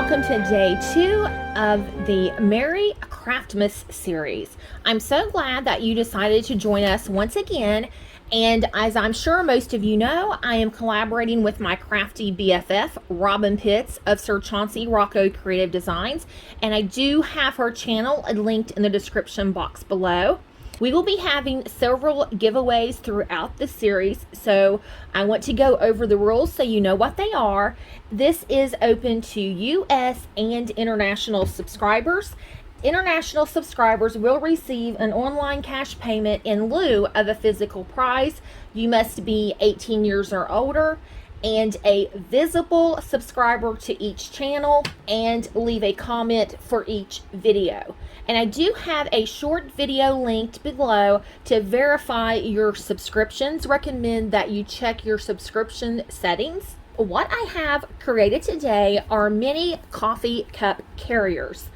welcome to day 2 of the Merry Craftmas series. I'm so glad that you decided to join us once again, and as I'm sure most of you know, I am collaborating with my crafty BFF, Robin Pitts of Sir Chauncey Rocco Creative Designs, and I do have her channel linked in the description box below. We will be having several giveaways throughout the series, so I want to go over the rules so you know what they are. This is open to US and international subscribers. International subscribers will receive an online cash payment in lieu of a physical prize. You must be 18 years or older and a visible subscriber to each channel, and leave a comment for each video. And I do have a short video linked below to verify your subscriptions. Recommend that you check your subscription settings. What I have created today are mini coffee cup carriers.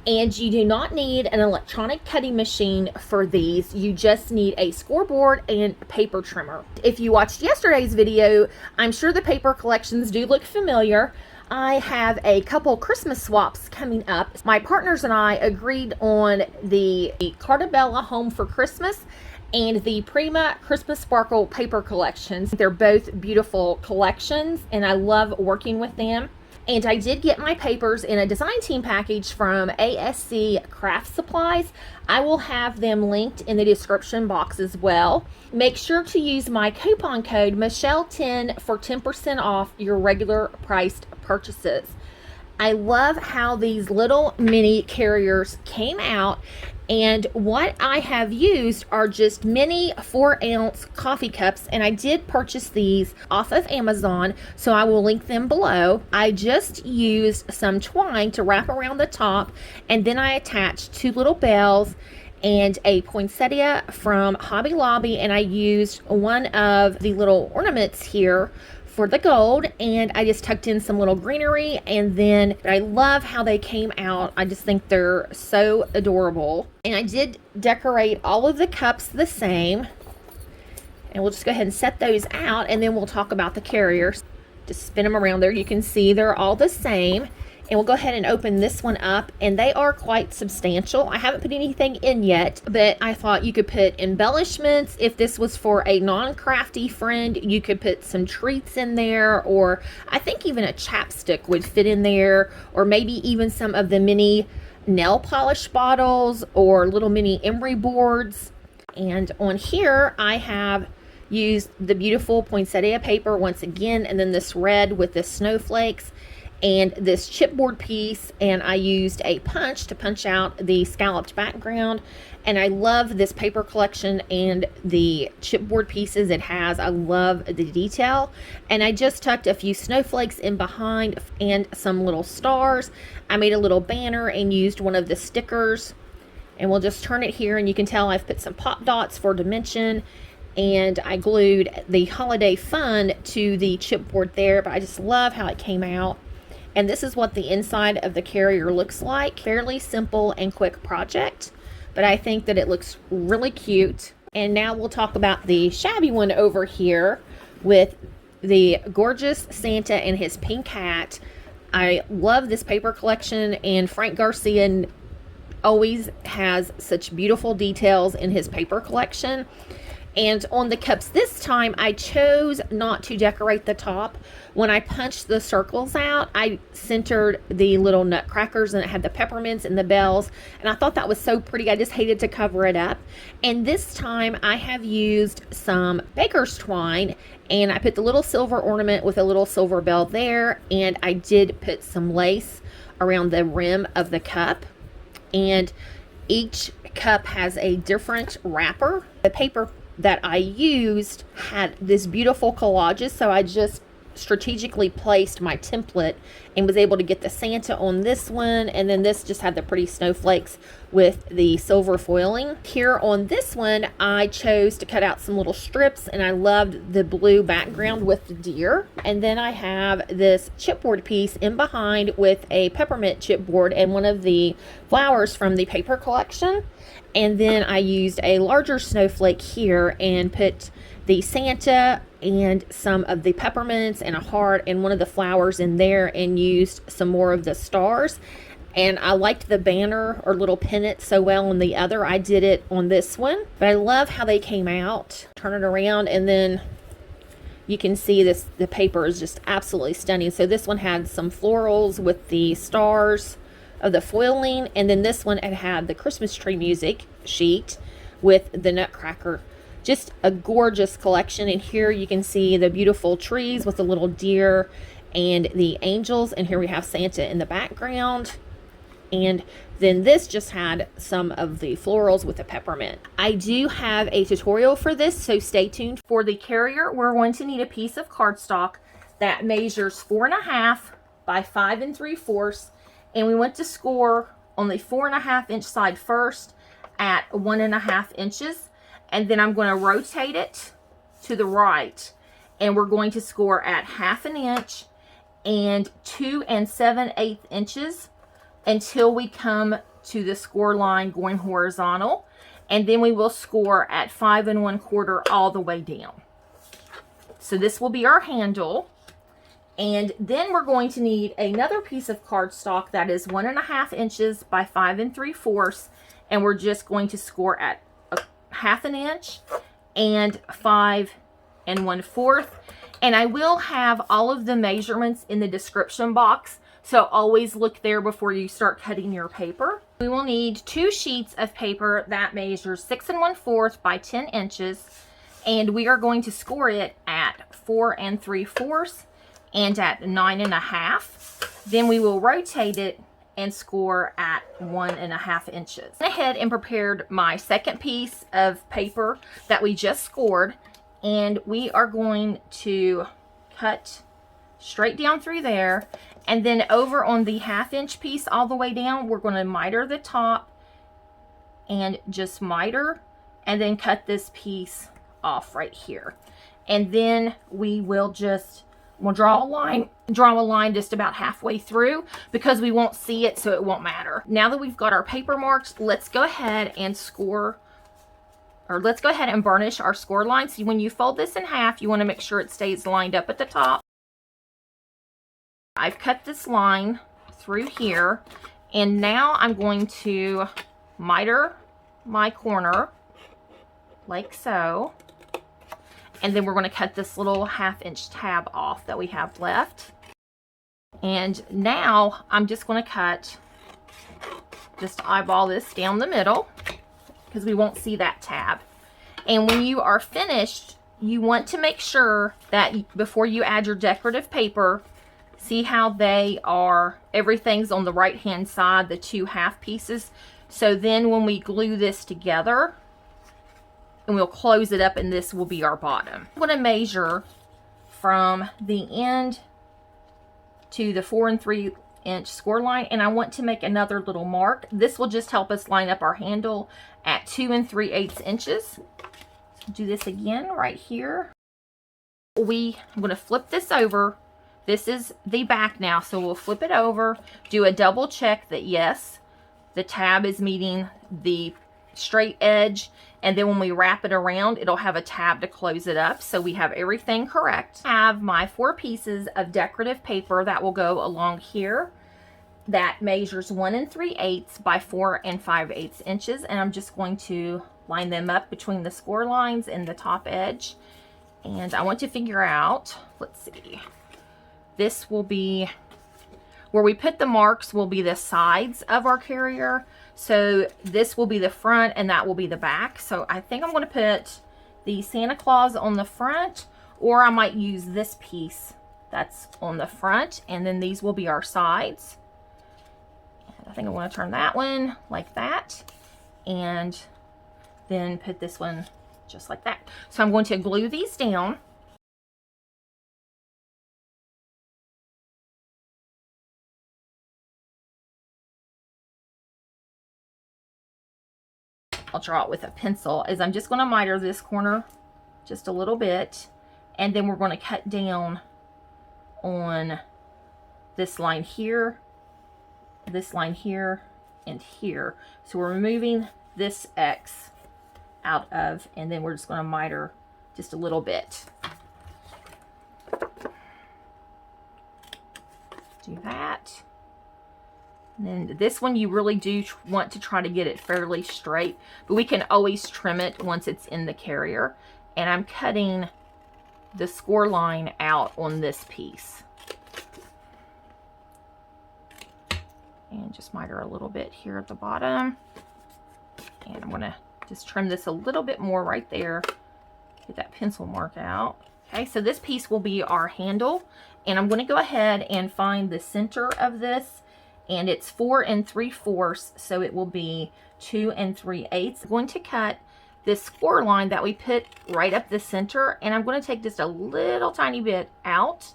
And you do not need an electronic cutting machine for these. You just need a scoreboard and paper trimmer. If you watched yesterday's video, I'm sure the paper collections do look familiar. I have a couple Christmas swaps coming up. My partners and I agreed on the Cardabella Home for Christmas and the Prima Christmas Sparkle paper collections. They're both beautiful collections and I love working with them. And I did get my papers in a design team package from ASC Craft Supplies. I will have them linked in the description box as well. Make sure to use my coupon code Michelle10 for 10% off your regular priced purchases. I love how these little mini carriers came out, and what I have used are just mini 4-ounce coffee cups, and I did purchase these off of Amazon, so I will link them below. I just used some twine to wrap around the top, and then I attached 2 little bells and a poinsettia from Hobby Lobby, and I used one of the little ornaments here for the gold, and I just tucked in some little greenery, and then I love how they came out. I just think they're so adorable. And I did decorate all of the cups the same, and we'll just go ahead and set those out, and then we'll talk about the carriers. Just spin them around there. You can see they're all the same. And we'll go ahead and open this one up, and they are quite substantial. I haven't put anything in yet, but I thought you could put embellishments. If this was for a non-crafty friend, you could put some treats in there, or I think even a chapstick would fit in there, or maybe even some of the mini nail polish bottles or little mini emery boards. And on here, I have used the beautiful poinsettia paper once again, and then this red with the snowflakes, and this chipboard piece, and I used a punch to punch out the scalloped background. And I love this paper collection and the chipboard pieces it has. I love the detail, and I just tucked a few snowflakes in behind and some little stars. I made a little banner and used one of the stickers, and we'll just turn it here, and you can tell I've put some pop dots for dimension, and I glued the holiday fun to the chipboard there, but I just love how it came out. And this is what the inside of the carrier looks like. Fairly simple and quick project, but I think that it looks really cute. And now we'll talk about the shabby one over here with the gorgeous Santa and his pink hat. I love this paper collection, and Frank Garcia always has such beautiful details in his paper collection. And on the cups this time, I chose not to decorate the top. When I punched the circles out, I centered the little nutcrackers, and it had the peppermints and the bells, and I thought that was so pretty. I just hated to cover it up. And this time I have used some baker's twine, and I put the little silver ornament with a little silver bell there, and I did put some lace around the rim of the cup. And each cup has a different wrapper. The paper that I used had this beautiful collages, so I just strategically placed my template and was able to get the Santa on this one, and then this just had the pretty snowflakes with the silver foiling. Here on this one, I chose to cut out some little strips, and I loved the blue background with the deer. And then I have this chipboard piece in behind with a peppermint chipboard and one of the flowers from the paper collection. And then I used a larger snowflake here and put the Santa and some of the peppermints and a heart and one of the flowers in there, and used some more of the stars. And I liked the banner or little pennant so well on the other. I did it on this one, but I love how they came out. Turn it around, and then you can see this, the paper is just absolutely stunning. So this one had some florals with the stars of the foiling, and then this one it had the Christmas tree music sheet with the nutcracker. Just a gorgeous collection. And here you can see the beautiful trees with the little deer and the angels, and here we have Santa in the background. And then this just had some of the florals with the peppermint. I do have a tutorial for this, so stay tuned. For the carrier, we're going to need a piece of cardstock that measures 4.5 by 5 3/4, and we want to score on the 4.5 inch side first at 1.5 inches, and then I'm going to rotate it to the right, and we're going to score at 1/2 inch and 2 7/8 inches until we come to the score line going horizontal, and then we will score at 5 1/4 all the way down. So this will be our handle. And then we're going to need another piece of cardstock that is 1.5 inches by 5 3/4, and we're just going to score at 1/2 inch and 5 1/4. And I will have all of the measurements in the description box, so always look there before you start cutting your paper. We will need 2 sheets of paper that measures 6 1/4 by 10 inches, and we are going to score it at 4 3/4 and at 9.5. Then we will rotate it and score at 1.5 inches. I went ahead and prepared my second piece of paper that we just scored, and we are going to cut straight down through there, and then over on the 1/2 inch piece all the way down, we're going to miter the top and just miter, and then cut this piece off right here. And then we will just we'll draw a line just about halfway through, because we won't see it, so it won't matter. Now that we've got our paper marked, let's go ahead and let's go ahead and burnish our score line. So when you fold this in half, you want to make sure it stays lined up at the top. I've cut this line through here, and now I'm going to miter my corner like so. And then we're going to cut this little 1/2 inch tab off that we have left. And now I'm just going to just eyeball this down the middle, because we won't see that tab. And when you are finished, you want to make sure that before you add your decorative paper, see how everything's on the right hand side, the 2 half pieces. So then when we glue this together, and we'll close it up, and this will be our bottom. I'm going to measure from the end to the 4 3 inch score line, and I want to make another little mark. This will just help us line up our handle at 2 3/8 inches. So do this again right here. I'm going to flip this over. This is the back now, so we'll flip it over, do a double check that yes, the tab is meeting the straight edge, and then when we wrap it around, it'll have a tab to close it up, so we have everything correct. I have my 4 pieces of decorative paper that will go along here that measures 1 3/8 by 4 5/8 inches, and I'm just going to line them up between the score lines and the top edge. And I want to figure out, let's see, this will be where we put the marks, will be the sides of our carrier. So this will be the front, and that will be the back. So I think I'm going to put the Santa Claus on the front, or I might use this piece that's on the front, and then these will be our sides. And I think I want to turn that one like that, and then put this one just like that. So I'm going to glue these down. I'll draw it with a pencil, is I'm just going to miter this corner just a little bit, and then we're going to cut down on this line here, and here. So we're removing this X out of, and then we're just going to miter just a little bit. Do that. And then this one, you really do want to try to get it fairly straight, but we can always trim it once it's in the carrier. And I'm cutting the score line out on this piece. And just miter a little bit here at the bottom. And I'm gonna just trim this a little bit more right there. Get that pencil mark out. Okay, so this piece will be our handle. And I'm gonna go ahead and find the center of this. And it's 4 3/4, so it will be 2 3/8. I'm going to cut this score line that we put right up the center, and I'm going to take just a little tiny bit out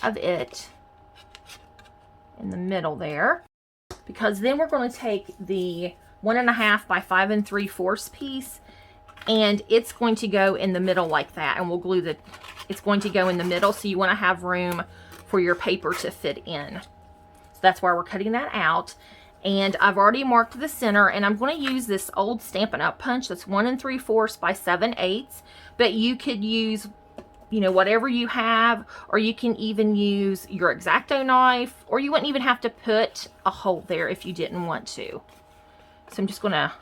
of it in the middle there, because then we're going to take the 1.5 by 5 3/4 piece, and it's going to go in the middle like that, and we'll glue the, it's going to go in the middle, so you want to have room for your paper to fit in. That's why we're cutting that out. And I've already marked the center, and I'm going to use this old Stampin' Up! Punch that's 1 3/4 by 7/8, but you could use, you know, whatever you have, or you can even use your X-Acto knife, or you wouldn't even have to put a hole there if you didn't want to. So I'm just going to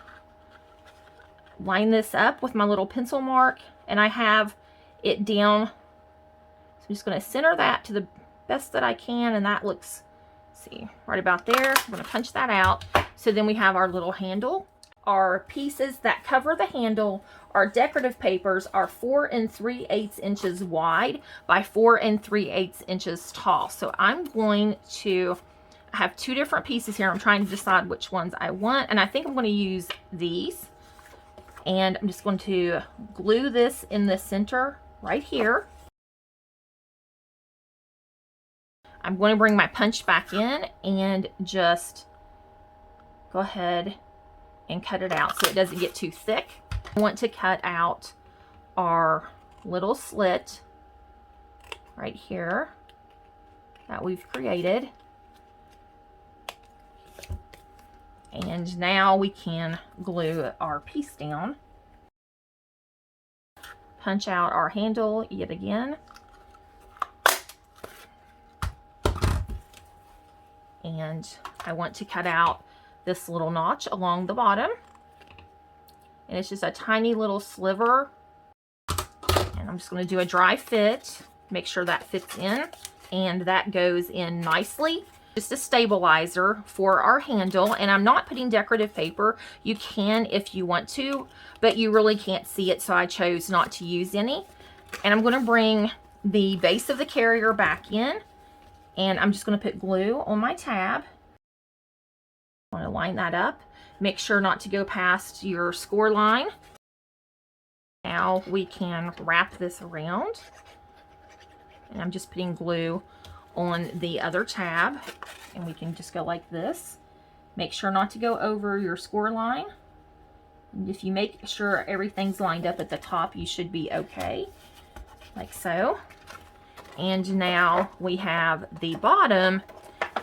line this up with my little pencil mark, and I have it down. So I'm just going to center that to the best that I can, and that looks, see, right about there. I'm going to punch that out. So then we have our little handle. Our pieces that cover the handle, our decorative papers, are 4 3/8 inches wide by 4 3/8 inches tall. So I'm going to have 2 different pieces here. I'm trying to decide which ones I want, and I think I'm going to use these. And I'm just going to glue this in the center right here. I'm going to bring my punch back in and just go ahead and cut it out so it doesn't get too thick. I want to cut out our little slit right here that we've created. And now we can glue our piece down. Punch out our handle yet again. And I want to cut out this little notch along the bottom. And it's just a tiny little sliver. And I'm just going to do a dry fit. Make sure that fits in. And that goes in nicely. Just a stabilizer for our handle. And I'm not putting decorative paper. You can if you want to, but you really can't see it, so I chose not to use any. And I'm going to bring the base of the carrier back in. And I'm just going to put glue on my tab. I want to line that up. Make sure not to go past your score line. Now we can wrap this around. And I'm just putting glue on the other tab. And we can just go like this. Make sure not to go over your score line. And if you make sure everything's lined up at the top, you should be okay. Like so. And now we have the bottom,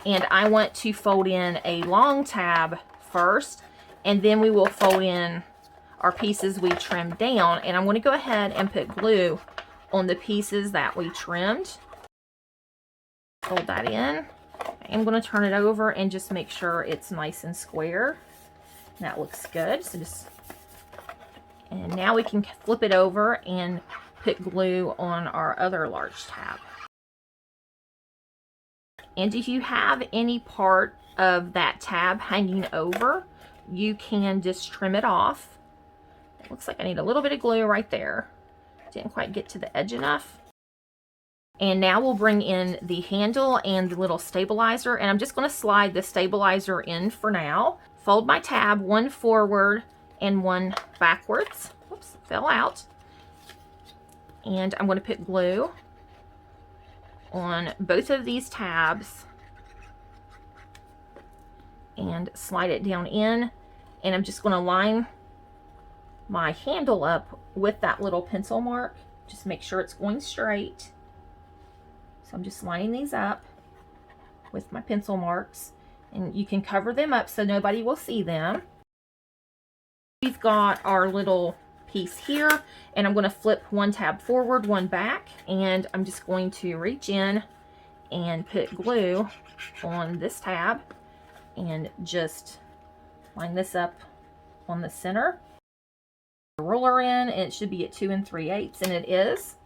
and I want to fold in a long tab first, and then we will fold in our pieces we trimmed down. And I'm going to go ahead and put glue on the pieces that we trimmed. Fold that in. I'm going to turn it over and just make sure it's nice and square. That looks good. So just, and now we can flip it over and put glue on our other large tab. And if you have any part of that tab hanging over, you can just trim it off. It looks like I need a little bit of glue right there. Didn't quite get to the edge enough. And now we'll bring in the handle and the little stabilizer, and I'm just going to slide the stabilizer in for now. Fold my tab, one forward and one backwards. Oops, fell out. And I'm going to put glue on both of these tabs and slide it down in. And I'm just going to line my handle up with that little pencil mark. Just make sure it's going straight. So I'm just lining these up with my pencil marks, and you can cover them up so nobody will see them. We've got our little piece here, and I'm going to flip one tab forward, one back, and I'm just going to reach in and put glue on this tab and just line this up on the center. The ruler in, and it should be at 2 3/8, and it is.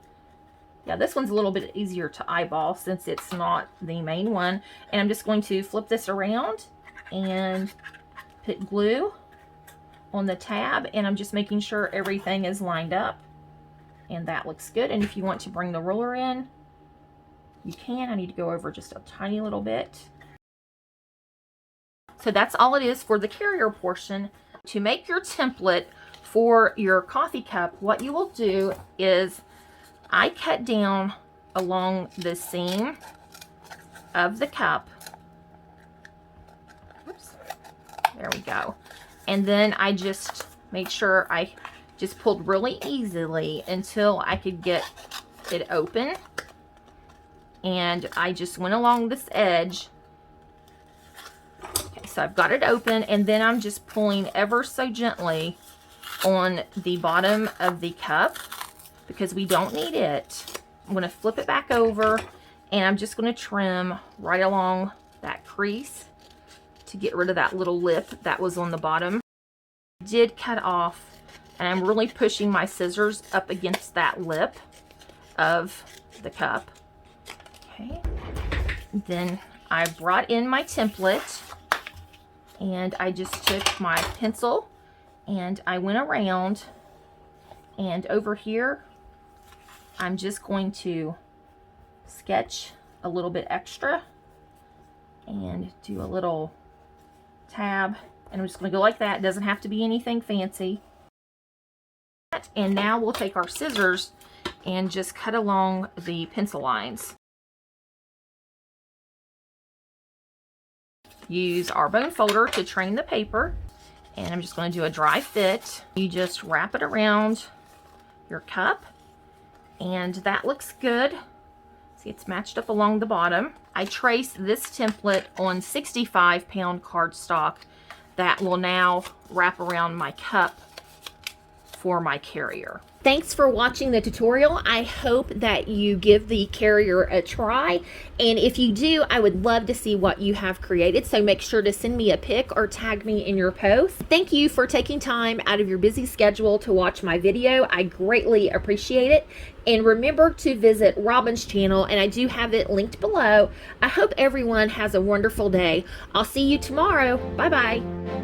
Yeah, this one's a little bit easier to eyeball since it's not the main one. And I'm just going to flip this around and put glue on the tab, and I'm just making sure everything is lined up, and that looks good. And if you want to bring the ruler in, you can. I need to go over just a tiny little bit. So that's all it is for the carrier portion. To make your template for your coffee cup, what you will do is I cut down along the seam of the cup. Oops, there we go. And then I just made sure I just pulled really easily until I could get it open. And I just went along this edge. Okay, so I've got it open, and then I'm just pulling ever so gently on the bottom of the cup because we don't need it. I'm going to flip it back over, and I'm just going to trim right along that crease to get rid of that little lip that was on the bottom. I did cut off, and I'm really pushing my scissors up against that lip of the cup. Okay, then I brought in my template, and I just took my pencil and I went around, and over here I'm just going to sketch a little bit extra and do a little tab, and I'm just going to go like that. It doesn't have to be anything fancy. And now we'll take our scissors and just cut along the pencil lines. Use our bone folder to train the paper, and I'm just going to do a dry fit. You just wrap it around your cup, and that looks good. See, it's matched up along the bottom. I traced this template on 65-pound cardstock that will now wrap around my cup for my carrier. Thanks for watching the tutorial. I hope that you give the carrier a try, and if you do, I would love to see what you have created, so make sure to send me a pic or tag me in your post. Thank you for taking time out of your busy schedule to watch my video. I greatly appreciate it, and remember to visit Robin's channel, and I do have it linked below. I hope everyone has a wonderful day. I'll see you tomorrow. Bye-bye.